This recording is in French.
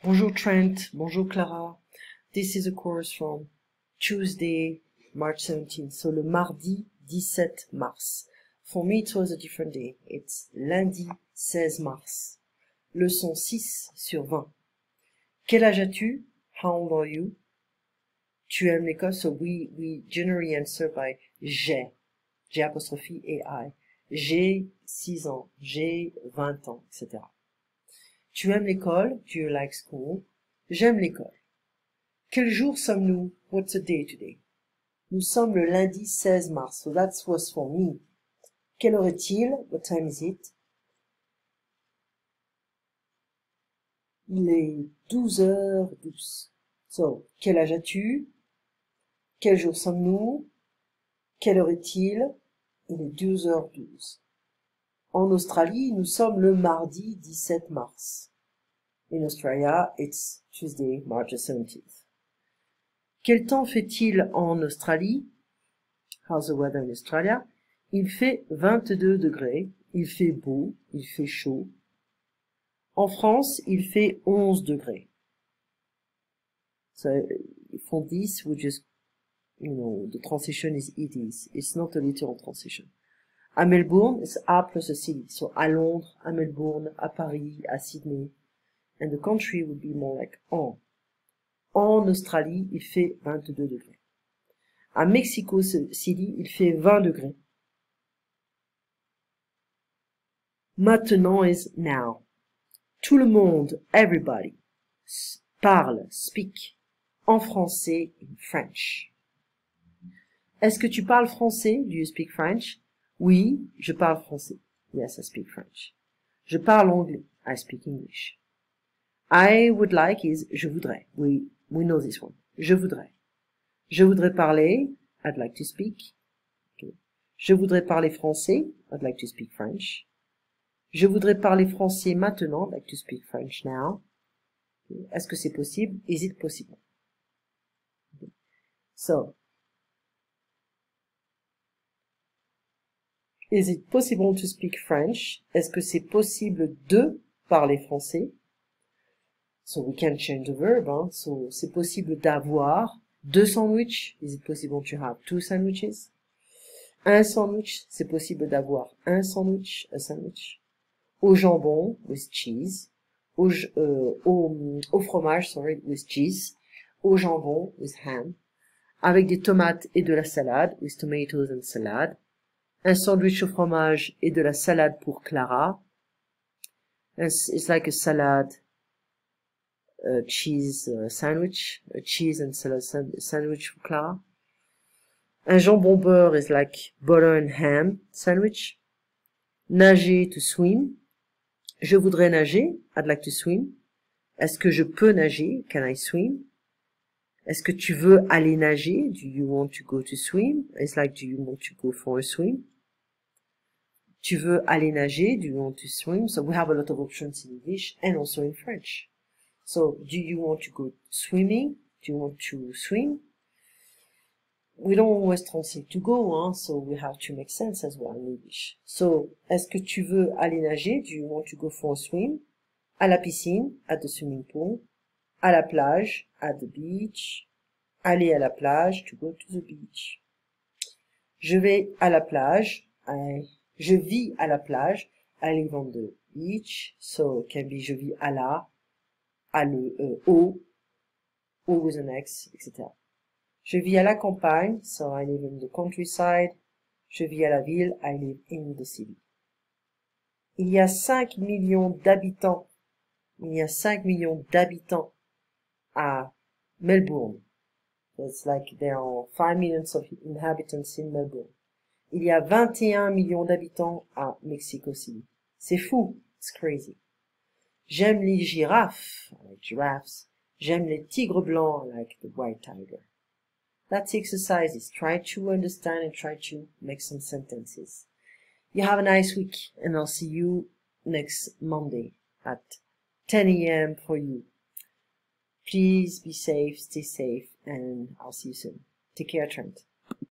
Bonjour Trent, bonjour Clara. This is a course from Tuesday, March 17th, so le mardi 17 mars. For me it was a different day. It's lundi 16 mars. Leçon 6 sur 20. Quel âge as-tu? How old are you? Tu aimes l'école? So we generally answer by j'ai. J'ai apostrophe et I. J'ai 6 ans. J'ai 20 ans, etc. Tu aimes l'école? Do you like school? J'aime l'école. Quel jour sommes-nous? What's the day today? Nous sommes le lundi 16 mars. So that was for me. Quelle heure est-il? What time is it? Il est 12h12. So, quel âge as-tu? Quel jour sommes-nous? Quelle heure est-il? Il est 12h12. En Australie, nous sommes le mardi 17 mars. In Australia, it's Tuesday, March 17th. Quel temps fait-il en Australie? How's the weather in Australia? Il fait 22 degrés, il fait beau, il fait chaud. En France, il fait 11 degrés. So, for this, we just, the transition is it is. It's not a literal transition. À Melbourne, it's A plus a city. So, à Londres, à Melbourne, à Paris, à Sydney. And the country would be more like en. En Australie, il fait 22 degrés. À Mexico City, il fait 20 degrés. Maintenant is now. Tout le monde, everybody, parle, speak, en français, in French. Est-ce que tu parles français? Do you speak French? Oui, je parle français. Yes, I speak French. Je parle anglais. I speak English. I would like is je voudrais. We know this one. Je voudrais. Je voudrais parler. I'd like to speak. Okay. Je voudrais parler français. I'd like to speak French. Je voudrais parler français maintenant. I'd like to speak French now. Okay. Est-ce que c'est possible? Is it possible? Okay. So, is it possible to speak French? Est-ce que c'est possible de parler français? So we can change the verb, hein. So c'est possible d'avoir 2 sandwichs. Is it possible to have 2 sandwiches? Un sandwich, c'est possible d'avoir un sandwich, a sandwich. Au jambon, with cheese. Au fromage, sorry, with cheese. Au jambon, with ham. Avec des tomates et de la salade, with tomatoes and salad. Un sandwich au fromage et de la salade pour Clara. It's like a salad. Cheese sandwich, a cheese and salad sandwich for Clara. Un jambon beurre is like butter and ham sandwich. Nager, to swim. Je voudrais nager, I'd like to swim. Est-ce que je peux nager? Can I swim? Est-ce que tu veux aller nager? Do you want to go to swim? It's like, do you want to go for a swim? Tu veux aller nager? Do you want to swim? So we have a lot of options in English and also in French. So, do you want to go swimming? Do you want to swim? We don't always translate to go, hein, so we have to make sense as well in English. So, est-ce que tu veux aller nager? Do you want to go for a swim? À la piscine, at the swimming pool. À la plage, at the beach. Aller à la plage, to go to the beach. Je vais à la plage. Je vis à la plage. I live on the beach. So, can be je vis à la. À le au with an X, etc. Je vis à la campagne, so I live in the countryside. Je vis à la ville, I live in the city. Il y a 5 millions d'habitants. Il y a 5 millions d'habitants à Melbourne. It's like there are 5 millions of inhabitants in Melbourne. Il y a 21 millions d'habitants à Mexico City. C'est fou, it's crazy. J'aime les girafes, I like giraffes. J'aime les tigres blancs, I like the white tiger. That's the exercises. Try to understand and try to make some sentences. You have a nice week, and I'll see you next Monday at 10 a.m. for you. Please be safe, stay safe, and I'll see you soon. Take care, Trent.